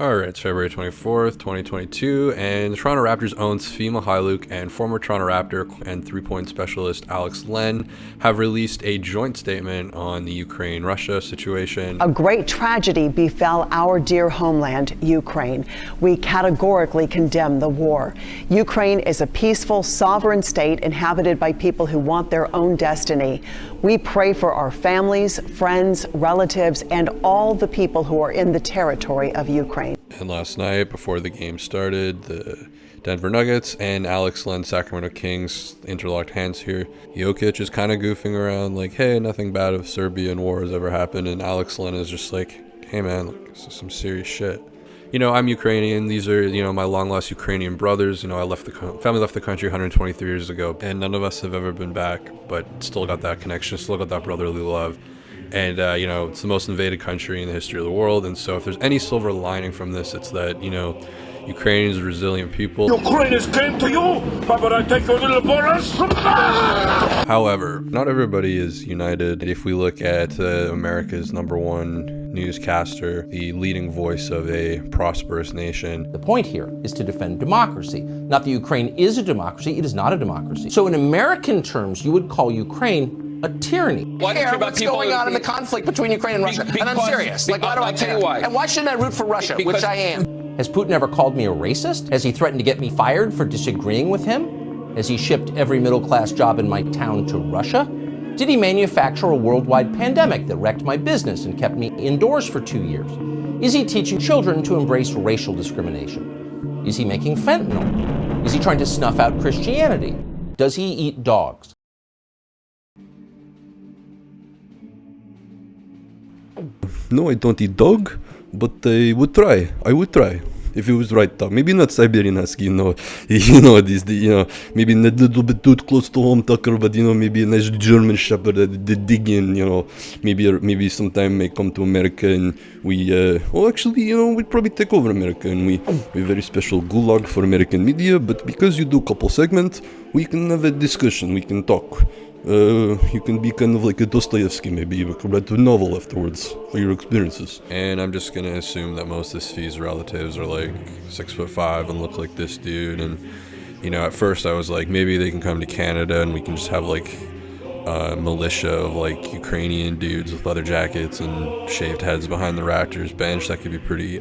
All right, it's February 24th, 2022, and the Toronto Raptors' own Svi Mykhailiuk and former Toronto Raptor and three-point specialist Alex Len have released a joint statement on the Ukraine-Russia situation. A great tragedy befell our dear homeland, Ukraine. We categorically condemn the war. Ukraine is a peaceful, sovereign state inhabited by people who want their own destiny. We pray for our families, friends, relatives, and all the people who are in the territory of Ukraine. And last night, before the game started, the Denver Nuggets and Alex Len Sacramento Kings interlocked hands here. Jokic is kind of goofing around like, hey, nothing bad of Serbian war has ever happened. And Alex Len is just like, hey man, like, this is some serious shit. You know, I'm Ukrainian. These are, my long-lost Ukrainian brothers. I family left the country 123 years ago, and none of us have ever been back, but still got that connection, still got that brotherly love. And, it's the most invaded country in the history of the world. And so if there's any silver lining from this, it's that, Ukrainians are resilient people. Ukrainians came to you, but I take your little boys. However, not everybody is united. If we look at America's #1 newscaster, the leading voice of a prosperous nation. The point here is to defend democracy. Not that Ukraine is a democracy, it is not a democracy. So in American terms, you would call Ukraine a tyranny. Why care what's going on in the conflict between Ukraine and Russia? And I'm serious. Why do I tell you why? And why shouldn't I root for Russia, which I am? Has Putin ever called me a racist? Has he threatened to get me fired for disagreeing with him? Has he shipped every middle-class job in my town to Russia? Did he manufacture a worldwide pandemic that wrecked my business and kept me indoors for 2 years? Is he teaching children to embrace racial discrimination? Is he making fentanyl? Is he trying to snuff out Christianity? Does he eat dogs? No, I don't eat dog, but I would try. If it was right dog. Maybe not Siberian Husky, maybe a little bit too close to home Tucker, but maybe a nice German Shepherd that dig in, maybe sometime may come to America and we, we'd probably take over America and we have a very special gulag for American media, but because you do a couple segments, we can have a discussion, we can talk. You can be kind of like a Dostoevsky, maybe you could write a novel afterwards for your experiences. And I'm just gonna assume that most of Svi's relatives are like 6'5" and look like this dude. And at first I was like, maybe they can come to Canada and we can just have like a militia of like Ukrainian dudes with leather jackets and shaved heads behind the Raptors bench. That could be pretty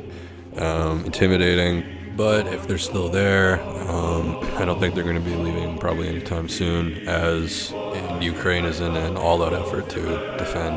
intimidating. But if they're still there, I don't think they're going to be leaving probably anytime soon, as Ukraine is in an all-out effort to defend